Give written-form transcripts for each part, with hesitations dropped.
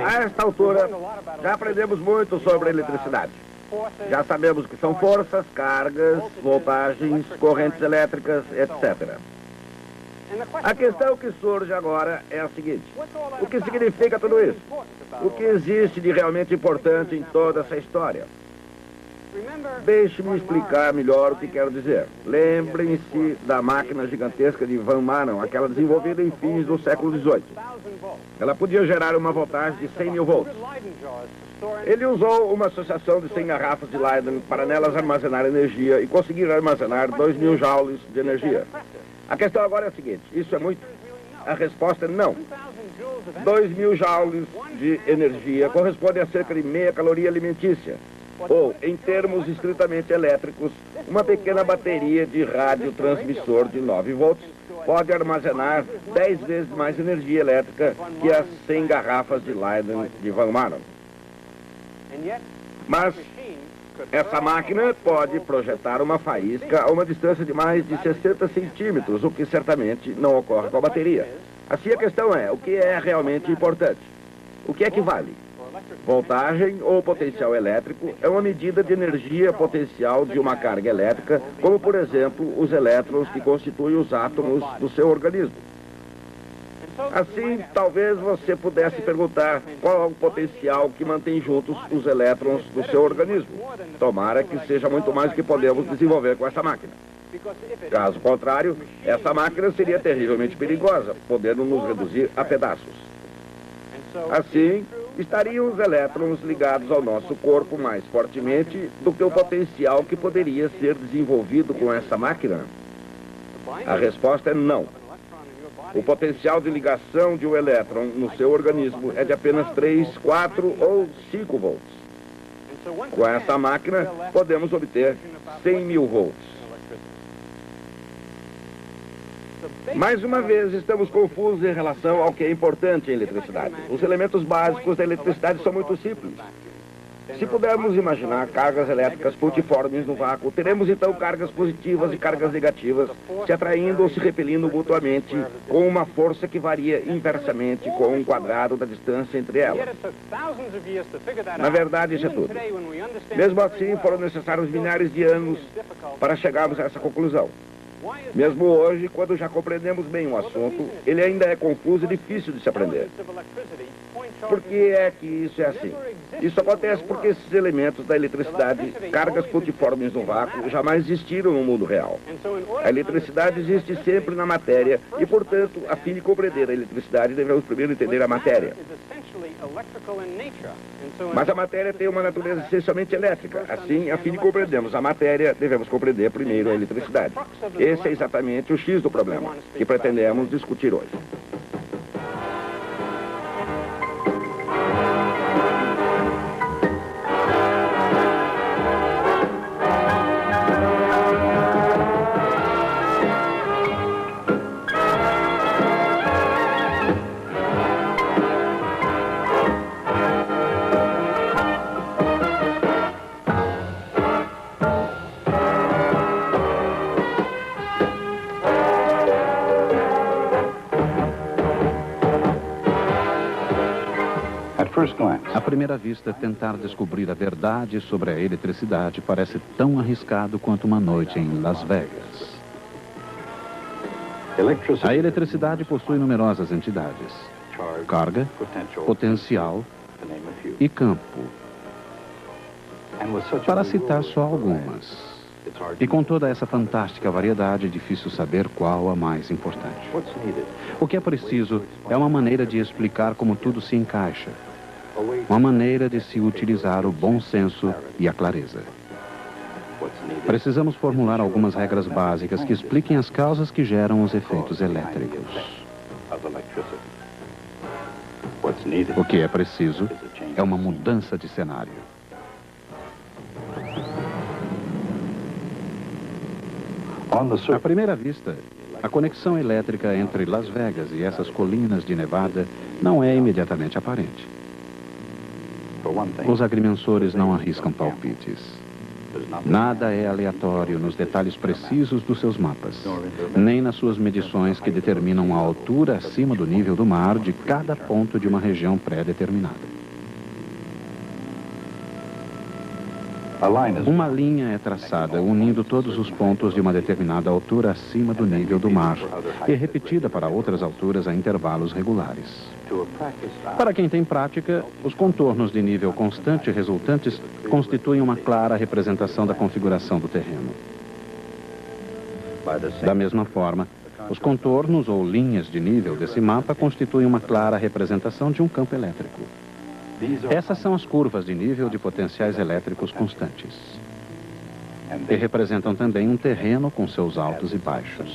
A esta altura, já aprendemos muito sobre a eletricidade. Já sabemos o que são forças, cargas, voltagens, correntes elétricas, etc. A questão que surge agora é a seguinte: o que significa tudo isso? O que existe de realmente importante em toda essa história? Deixe-me explicar melhor o que quero dizer. Lembrem-se da máquina gigantesca de Van Manen, aquela desenvolvida em fins do século XVIII. Ela podia gerar uma voltagem de 100 mil volts. Ele usou uma associação de 100 garrafas de Leyden para nelas armazenar energia e conseguir armazenar 2.000 joules de energia. A questão agora é a seguinte: isso é muito? A resposta é não. 2.000 joules de energia corresponde a cerca de meia caloria alimentícia. Ou, em termos estritamente elétricos, uma pequena bateria de radiotransmissor de 9 volts pode armazenar 10 vezes mais energia elétrica que as 100 garrafas de Leyden de Van Manen. Mas essa máquina pode projetar uma faísca a uma distância de mais de 60 centímetros, o que certamente não ocorre com a bateria. Assim, a questão é: o que é realmente importante? O que é que vale? Voltagem ou potencial elétrico é uma medida de energia potencial de uma carga elétrica, como, por exemplo, os elétrons que constituem os átomos do seu organismo. Assim, talvez você pudesse perguntar qual é o potencial que mantém juntos os elétrons do seu organismo. Tomara que seja muito mais do que podemos desenvolver com essa máquina. Caso contrário, essa máquina seria terrivelmente perigosa, podendo nos reduzir a pedaços. Assim, estariam os elétrons ligados ao nosso corpo mais fortemente do que o potencial que poderia ser desenvolvido com essa máquina? A resposta é não. O potencial de ligação de um elétron no seu organismo é de apenas 3, 4 ou 5 volts. Com essa máquina, podemos obter 100 mil volts. Mais uma vez, estamos confusos em relação ao que é importante em eletricidade. Os elementos básicos da eletricidade são muito simples. Se pudermos imaginar cargas elétricas multiformes no vácuo, teremos então cargas positivas e cargas negativas se atraindo ou se repelindo mutuamente com uma força que varia inversamente com um quadrado da distância entre elas. Na verdade, isso é tudo. Mesmo assim, foram necessários milhares de anos para chegarmos a essa conclusão. Mesmo hoje, quando já compreendemos bem o assunto, ele ainda é confuso e difícil de se aprender. Por que é que isso é assim? Isso acontece porque esses elementos da eletricidade, cargas multiformes no vácuo, jamais existiram no mundo real. A eletricidade existe sempre na matéria e, portanto, a fim de compreender a eletricidade, devemos primeiro entender a matéria. Mas a matéria tem uma natureza essencialmente elétrica. Assim, a fim de compreendermos a matéria, devemos compreender primeiro a eletricidade. Esse é exatamente o X do problema que pretendemos discutir hoje. À primeira vista, tentar descobrir a verdade sobre a eletricidade parece tão arriscado quanto uma noite em Las Vegas. A eletricidade possui numerosas entidades: carga, potencial e campo, para citar só algumas. E com toda essa fantástica variedade, é difícil saber qual a mais importante. O que é preciso é uma maneira de explicar como tudo se encaixa. Uma maneira de se utilizar o bom senso e a clareza. Precisamos formular algumas regras básicas que expliquem as causas que geram os efeitos elétricos. O que é preciso é uma mudança de cenário. À primeira vista, a conexão elétrica entre Las Vegas e essas colinas de Nevada não é imediatamente aparente. Os agrimensores não arriscam palpites. Nada é aleatório nos detalhes precisos dos seus mapas, nem nas suas medições que determinam a altura acima do nível do mar de cada ponto de uma região pré-determinada. Uma linha é traçada unindo todos os pontos de uma determinada altura acima do nível do mar e repetida para outras alturas a intervalos regulares. Para quem tem prática, os contornos de nível constante resultantes constituem uma clara representação da configuração do terreno. Da mesma forma, os contornos ou linhas de nível desse mapa constituem uma clara representação de um campo elétrico. Essas são as curvas de nível de potenciais elétricos constantes. E representam também um terreno com seus altos e baixos.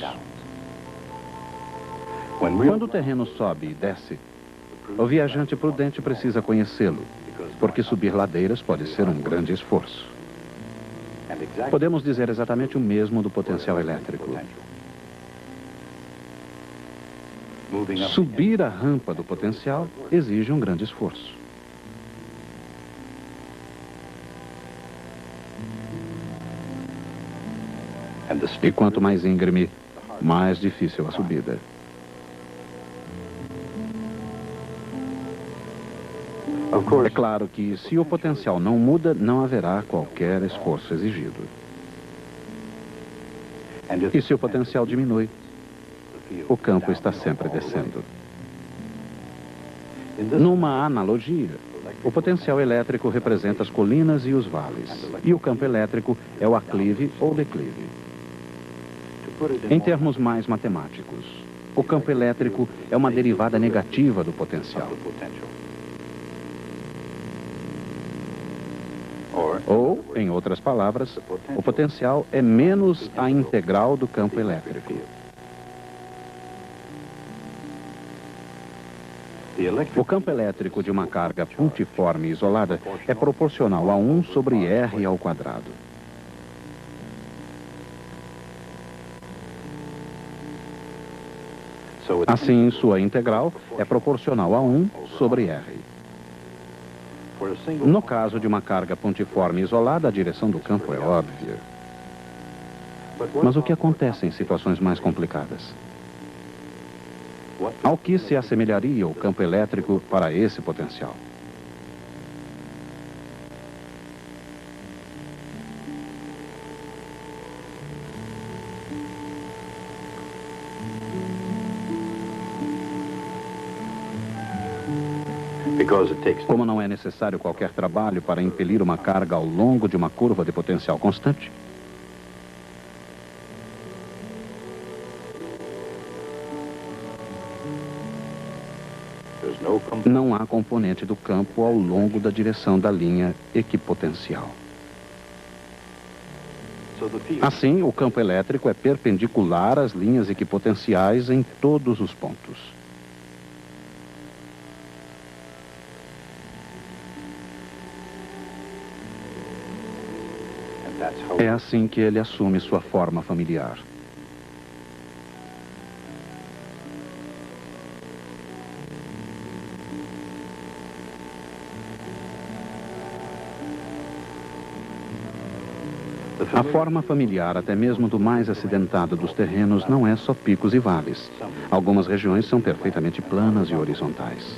Quando o terreno sobe e desce, o viajante prudente precisa conhecê-lo, porque subir ladeiras pode ser um grande esforço. Podemos dizer exatamente o mesmo do potencial elétrico. Subir a rampa do potencial exige um grande esforço. E quanto mais íngreme, mais difícil a subida. É claro que, se o potencial não muda, não haverá qualquer esforço exigido. E se o potencial diminui, o campo está sempre descendo. Numa analogia, o potencial elétrico representa as colinas e os vales, e o campo elétrico é o aclive ou declive. Em termos mais matemáticos, o campo elétrico é uma derivada negativa do potencial. Ou, em outras palavras, o potencial é menos a integral do campo elétrico. O campo elétrico de uma carga pontiforme isolada é proporcional a 1 sobre R ao quadrado. Assim, sua integral é proporcional a 1 sobre R. No caso de uma carga pontiforme isolada, a direção do campo é óbvia. Mas o que acontece em situações mais complicadas? Ao que se assemelharia o campo elétrico para esse potencial? Como não é necessário qualquer trabalho para impelir uma carga ao longo de uma curva de potencial constante, não há componente do campo ao longo da direção da linha equipotencial. Assim, o campo elétrico é perpendicular às linhas equipotenciais em todos os pontos. É assim que ele assume sua forma familiar. A forma familiar, até mesmo do mais acidentado dos terrenos, não é só picos e vales. Algumas regiões são perfeitamente planas e horizontais.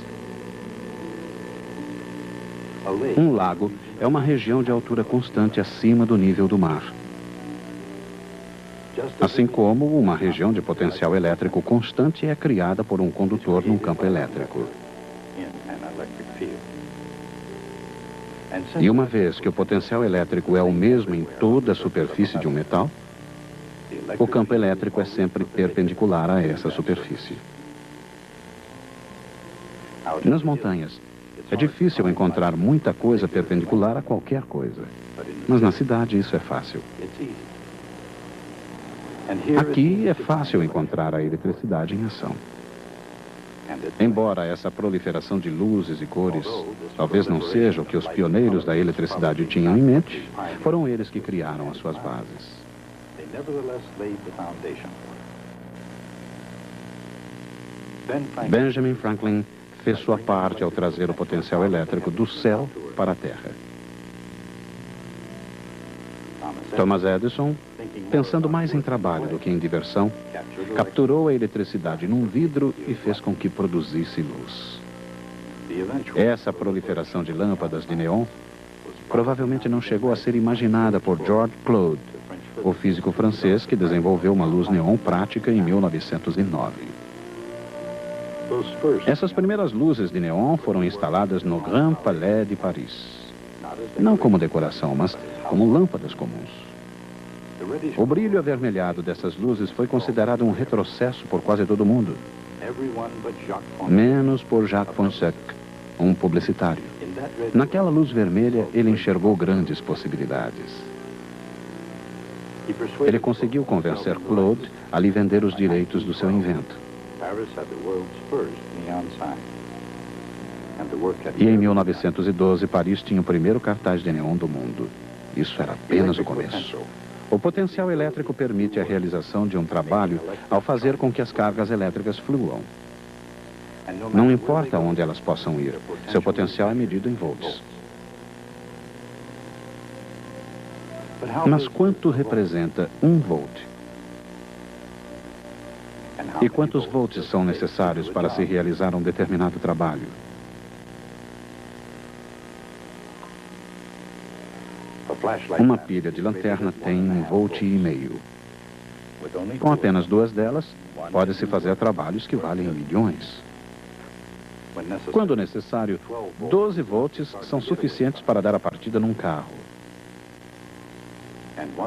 Um lago é uma região de altura constante acima do nível do mar. Assim como uma região de potencial elétrico constante é criada por um condutor num campo elétrico. E uma vez que o potencial elétrico é o mesmo em toda a superfície de um metal, o campo elétrico é sempre perpendicular a essa superfície. Nas montanhas, é difícil encontrar muita coisa perpendicular a qualquer coisa. Mas na cidade isso é fácil. Aqui é fácil encontrar a eletricidade em ação. Embora essa proliferação de luzes e cores talvez não seja o que os pioneiros da eletricidade tinham em mente, foram eles que criaram as suas bases. Benjamin Franklin fez sua parte ao trazer o potencial elétrico do céu para a Terra. Thomas Edison, pensando mais em trabalho do que em diversão, capturou a eletricidade num vidro e fez com que produzisse luz. Essa proliferação de lâmpadas de neon provavelmente não chegou a ser imaginada por George Claude, o físico francês que desenvolveu uma luz neon prática em 1909. Essas primeiras luzes de neon foram instaladas no Grand Palais de Paris. Não como decoração, mas como lâmpadas comuns. O brilho avermelhado dessas luzes foi considerado um retrocesso por quase todo mundo, menos por Jacques Fonseca, um publicitário. Naquela luz vermelha, ele enxergou grandes possibilidades. Ele conseguiu convencer Claude a lhe vender os direitos do seu invento. E em 1912, Paris tinha o primeiro cartaz de neon do mundo. Isso era apenas o começo. O potencial elétrico permite a realização de um trabalho ao fazer com que as cargas elétricas fluam. Não importa onde elas possam ir, seu potencial é medido em volts. Mas quanto representa 1 volt? E quantos volts são necessários para se realizar um determinado trabalho? Uma pilha de lanterna tem 1,5 volt. Com apenas 2 delas, pode-se fazer trabalhos que valem milhões. Quando necessário, 12 volts são suficientes para dar a partida num carro.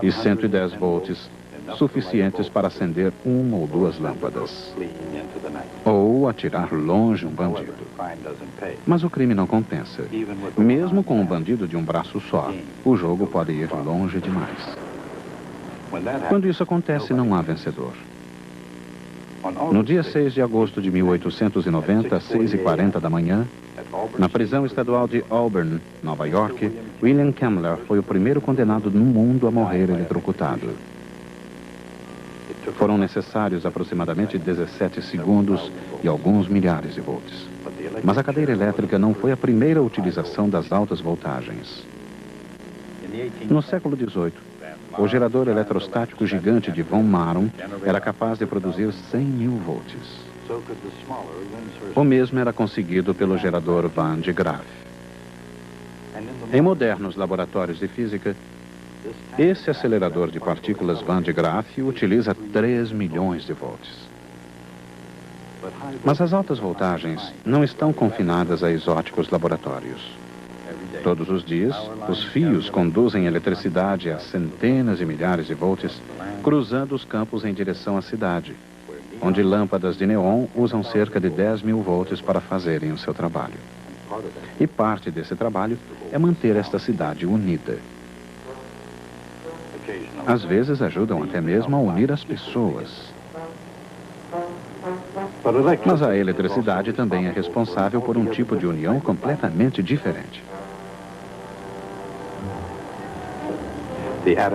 E 110 volts suficientes para acender 1 ou 2 lâmpadas. Ou atirar longe um bandido. Mas o crime não compensa. Mesmo com um bandido de um braço só, o jogo pode ir longe demais. Quando isso acontece, não há vencedor. No dia 6 de agosto de 1890, às 6h40 da manhã, na prisão estadual de Auburn, Nova York, William Kemmler foi o primeiro condenado no mundo a morrer eletrocutado. Foram necessários aproximadamente 17 segundos e alguns milhares de volts. Mas a cadeira elétrica não foi a primeira utilização das altas voltagens. No século XVIII, o gerador eletrostático gigante de von Maron era capaz de produzir 100.000 volts. O mesmo era conseguido pelo gerador Van de Graaff. Em modernos laboratórios de física, esse acelerador de partículas Van de Graaff utiliza 3 milhões de volts. Mas as altas voltagens não estão confinadas a exóticos laboratórios. Todos os dias, os fios conduzem eletricidade a centenas de milhares de volts, cruzando os campos em direção à cidade, onde lâmpadas de neon usam cerca de 10.000 volts para fazerem o seu trabalho. E parte desse trabalho é manter esta cidade unida. Às vezes ajudam até mesmo a unir as pessoas. Mas a eletricidade também é responsável por um tipo de união completamente diferente.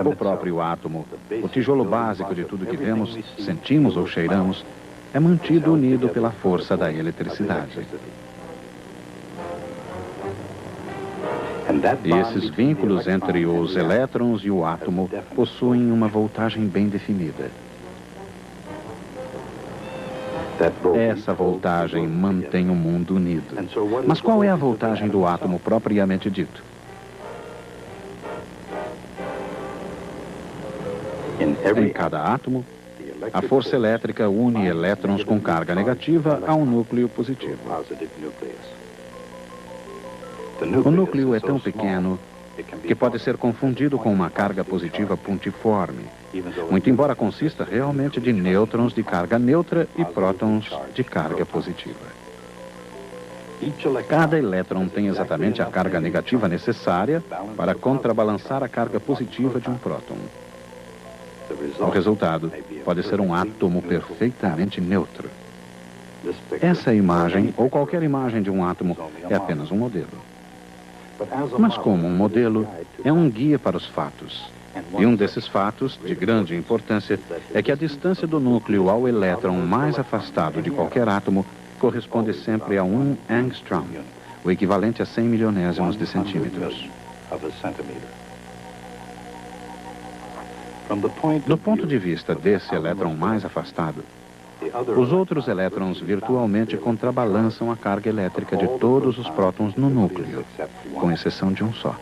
O próprio átomo, o tijolo básico de tudo que vemos, sentimos ou cheiramos, é mantido unido pela força da eletricidade. E esses vínculos entre os elétrons e o átomo possuem uma voltagem bem definida. Essa voltagem mantém o mundo unido. Mas qual é a voltagem do átomo propriamente dito? Em cada átomo, a força elétrica une elétrons com carga negativa a um núcleo positivo. O núcleo é tão pequeno que pode ser confundido com uma carga positiva pontiforme, muito embora consista realmente de nêutrons de carga neutra e prótons de carga positiva. Cada elétron tem exatamente a carga negativa necessária para contrabalançar a carga positiva de um próton. O resultado pode ser um átomo perfeitamente neutro. Essa imagem, ou qualquer imagem de um átomo, é apenas um modelo. Mas como um modelo, é um guia para os fatos. E um desses fatos, de grande importância, é que a distância do núcleo ao elétron mais afastado de qualquer átomo corresponde sempre a 1 angstrom, o equivalente a 100 milionésimos de centímetros. Do ponto de vista desse elétron mais afastado, os outros elétrons virtualmente contrabalançam a carga elétrica de todos os prótons no núcleo, com exceção de um só.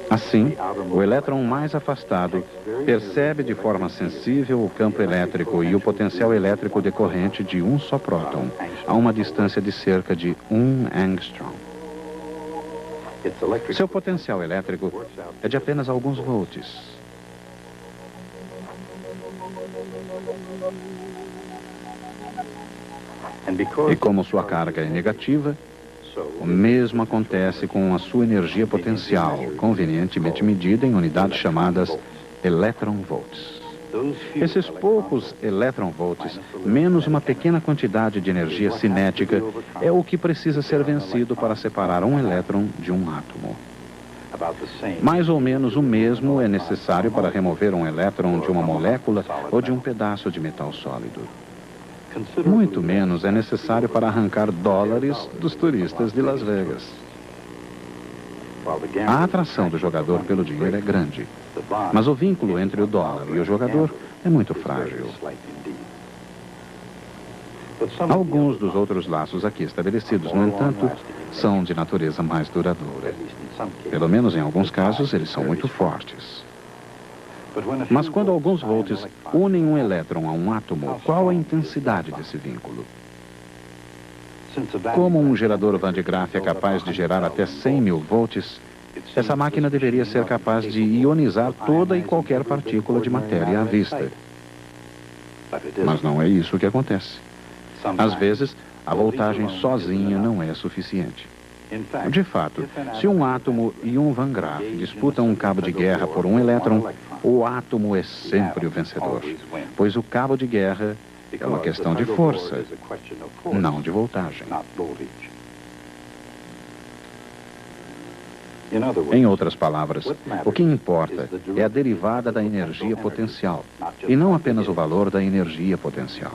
Assim, o elétron mais afastado percebe de forma sensível o campo elétrico e o potencial elétrico decorrente de um só próton, a uma distância de cerca de 1 angstrom. Seu potencial elétrico é de apenas alguns volts. E como sua carga é negativa, o mesmo acontece com a sua energia potencial, convenientemente medida em unidades chamadas electronvolts. Esses poucos electronvolts, menos uma pequena quantidade de energia cinética, é o que precisa ser vencido para separar um elétron de um átomo. Mais ou menos o mesmo é necessário para remover um elétron de uma molécula ou de um pedaço de metal sólido. Muito menos é necessário para arrancar dólares dos turistas de Las Vegas. A atração do jogador pelo dinheiro é grande, mas o vínculo entre o dólar e o jogador é muito frágil. Alguns dos outros laços aqui estabelecidos, no entanto, são de natureza mais duradoura. Pelo menos em alguns casos, eles são muito fortes. Mas quando alguns volts unem um elétron a um átomo, qual a intensidade desse vínculo? Como um gerador Van de Graaff é capaz de gerar até 100.000 volts, essa máquina deveria ser capaz de ionizar toda e qualquer partícula de matéria à vista. Mas não é isso que acontece. Às vezes, a voltagem sozinha não é suficiente. De fato, se um átomo e um Van Graaff disputam um cabo de guerra por um elétron, o átomo é sempre o vencedor, pois o cabo de guerra é uma questão de força, não de voltagem. Em outras palavras, o que importa é a derivada da energia potencial, e não apenas o valor da energia potencial.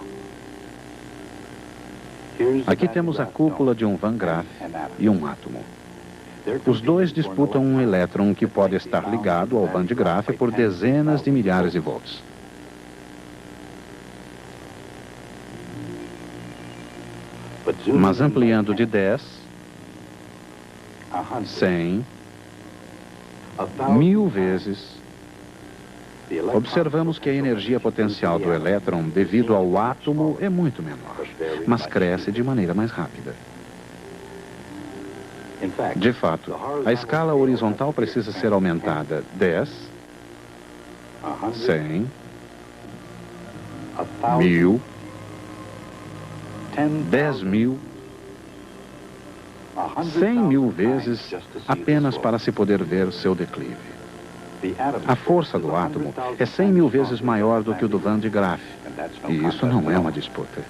Aqui temos a cúpula de um Van Graaff e um átomo. Os dois disputam um elétron que pode estar ligado ao Van de Graaff por dezenas de milhares de volts. Mas ampliando de 10, 100, 1000 vezes, observamos que a energia potencial do elétron devido ao átomo é muito menor, mas cresce de maneira mais rápida. De fato, a escala horizontal precisa ser aumentada 10, 100, 1000, 10.000, 100.000 vezes apenas para se poder ver seu declive. A força do átomo é 100.000 vezes maior do que o do Van de Graaff, e isso não é uma disputa.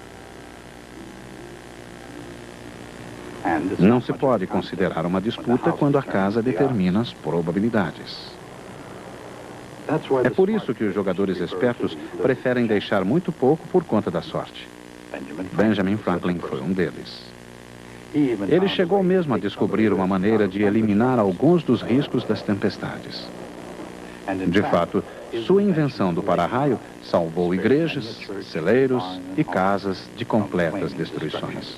Não se pode considerar uma disputa quando a casa determina as probabilidades. É por isso que os jogadores espertos preferem deixar muito pouco por conta da sorte. Benjamin Franklin foi um deles. Ele chegou mesmo a descobrir uma maneira de eliminar alguns dos riscos das tempestades. De fato, sua invenção do para-raio salvou igrejas, celeiros e casas de completas destruições.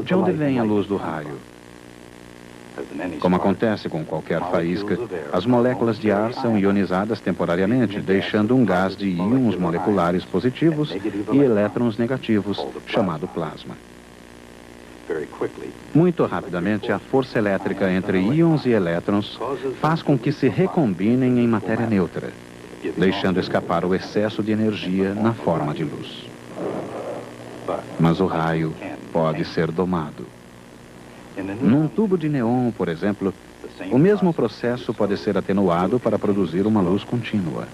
De onde vem a luz do raio? Como acontece com qualquer faísca, as moléculas de ar são ionizadas temporariamente, deixando um gás de íons moleculares positivos e elétrons negativos, chamado plasma. Muito rapidamente, a força elétrica entre íons e elétrons faz com que se recombinem em matéria neutra, deixando escapar o excesso de energia na forma de luz. Mas o raio pode ser domado. Num tubo de neon, por exemplo, o mesmo processo pode ser atenuado para produzir uma luz contínua.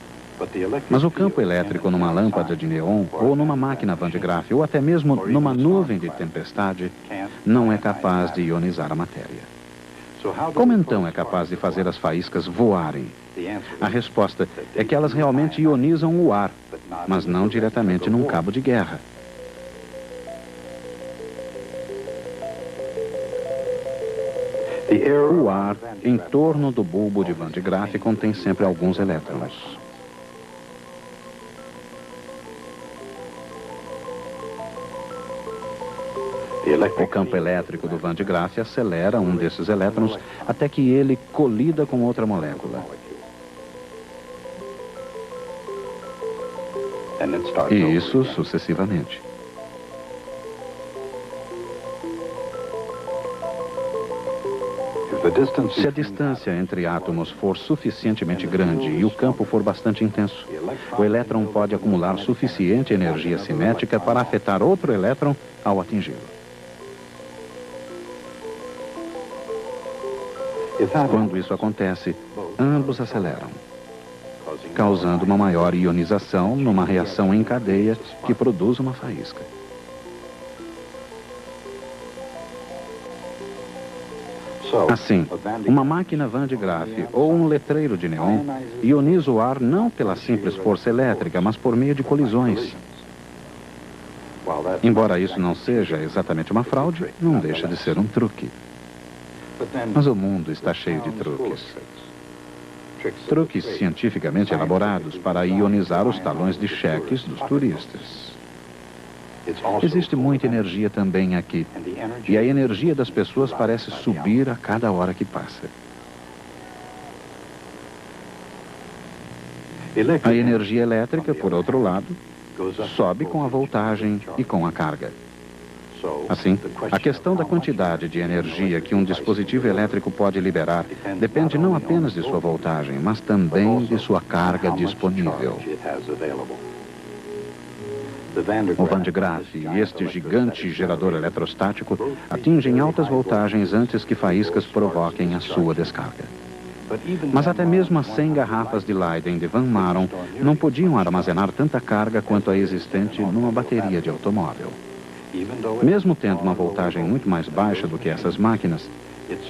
Mas o campo elétrico numa lâmpada de neon, ou numa máquina Van de Graaff, ou até mesmo numa nuvem de tempestade, não é capaz de ionizar a matéria. Como então é capaz de fazer as faíscas voarem? A resposta é que elas realmente ionizam o ar, mas não diretamente num cabo de guerra. O ar em torno do bulbo de Van de Graaff contém sempre alguns elétrons. O campo elétrico do Van de Graaff acelera um desses elétrons até que ele colida com outra molécula. E isso sucessivamente. Se a distância entre átomos for suficientemente grande e o campo for bastante intenso, o elétron pode acumular suficiente energia cinética para afetar outro elétron ao atingi-lo. Quando isso acontece, ambos aceleram, causando uma maior ionização numa reação em cadeia que produz uma faísca. Assim, uma máquina Van de Graaff ou um letreiro de neon ioniza o ar não pela simples força elétrica, mas por meio de colisões. Embora isso não seja exatamente uma fraude, não deixa de ser um truque. Mas o mundo está cheio de truques. Truques cientificamente elaborados para ionizar os talões de cheques dos turistas. Existe muita energia também aqui. E a energia das pessoas parece subir a cada hora que passa. A energia elétrica, por outro lado, sobe com a voltagem e com a carga. Assim, a questão da quantidade de energia que um dispositivo elétrico pode liberar depende não apenas de sua voltagem, mas também de sua carga disponível. O Van de Graaff e este gigante gerador eletrostático atingem altas voltagens antes que faíscas provoquem a sua descarga. Mas até mesmo as 100 garrafas de Leiden de Van Maron não podiam armazenar tanta carga quanto a existente numa bateria de automóvel. Mesmo tendo uma voltagem muito mais baixa do que essas máquinas,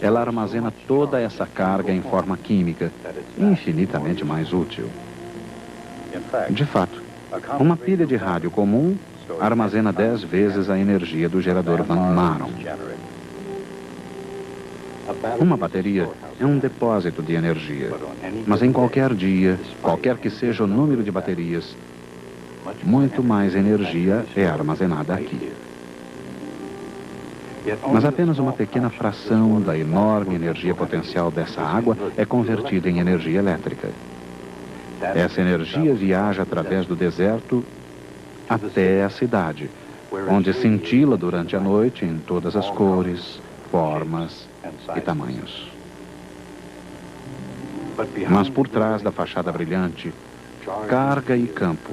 ela armazena toda essa carga em forma química, infinitamente mais útil. De fato, uma pilha de rádio comum armazena 10 vezes a energia do gerador Van Maron. Uma bateria é um depósito de energia, mas em qualquer dia, qualquer que seja o número de baterias, muito mais energia é armazenada aqui. Mas apenas uma pequena fração da enorme energia potencial dessa água é convertida em energia elétrica. Essa energia viaja através do deserto até a cidade, onde cintila durante a noite em todas as cores, formas e tamanhos. Mas por trás da fachada brilhante, carga e campo,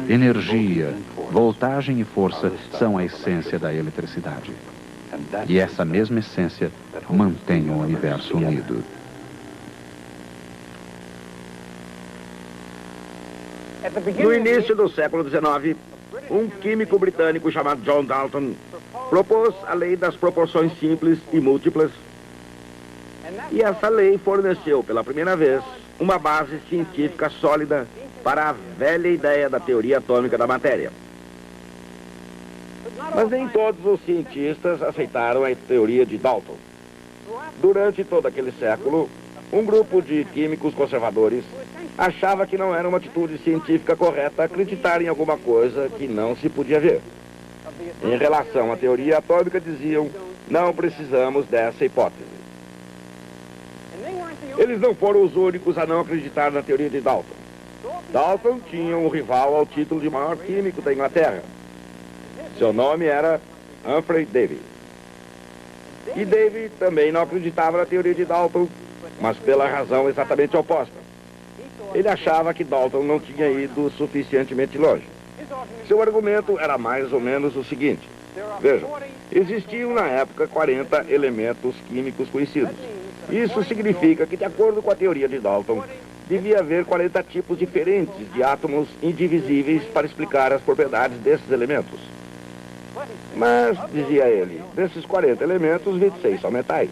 energia, voltagem e força são a essência da eletricidade. E essa mesma essência mantém o universo unido. No início do século XIX, um químico britânico chamado John Dalton propôs a lei das proporções simples e múltiplas. E essa lei forneceu, pela primeira vez, uma base científica sólida para a velha ideia da teoria atômica da matéria. Mas nem todos os cientistas aceitaram a teoria de Dalton. Durante todo aquele século, um grupo de químicos conservadores achava que não era uma atitude científica correta acreditar em alguma coisa que não se podia ver. Em relação à teoria atômica, diziam, não precisamos dessa hipótese. Eles não foram os únicos a não acreditar na teoria de Dalton. Dalton tinha um rival ao título de maior químico da Inglaterra. Seu nome era Humphrey Davy. E Davy também não acreditava na teoria de Dalton, mas pela razão exatamente oposta. Ele achava que Dalton não tinha ido suficientemente longe. Seu argumento era mais ou menos o seguinte. Vejam, existiam na época 40 elementos químicos conhecidos. Isso significa que, de acordo com a teoria de Dalton, devia haver 40 tipos diferentes de átomos indivisíveis para explicar as propriedades desses elementos. Mas, dizia ele, desses 40 elementos, 26 são metais.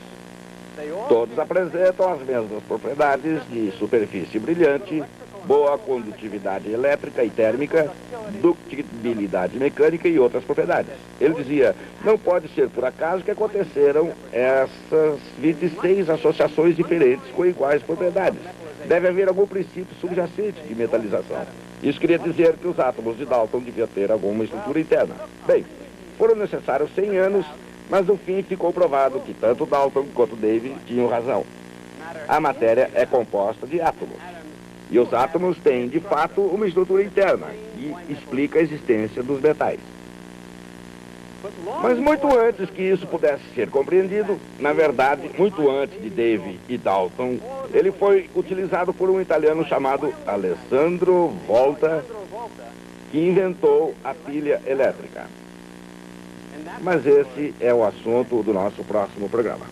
Todos apresentam as mesmas propriedades de superfície brilhante, boa condutividade elétrica e térmica, ductibilidade mecânica e outras propriedades. Ele dizia, não pode ser por acaso que aconteceram essas 26 associações diferentes com iguais propriedades. Deve haver algum princípio subjacente de metalização. Isso queria dizer que os átomos de Dalton deviam ter alguma estrutura interna. Bem, foram necessários 100 anos, mas no fim ficou provado que tanto Dalton quanto Davy tinham razão. A matéria é composta de átomos. E os átomos têm, de fato, uma estrutura interna, que explica a existência dos metais. Mas muito antes que isso pudesse ser compreendido, na verdade, muito antes de Davy e Dalton, ele foi utilizado por um italiano chamado Alessandro Volta, que inventou a pilha elétrica. Mas esse é o assunto do nosso próximo programa.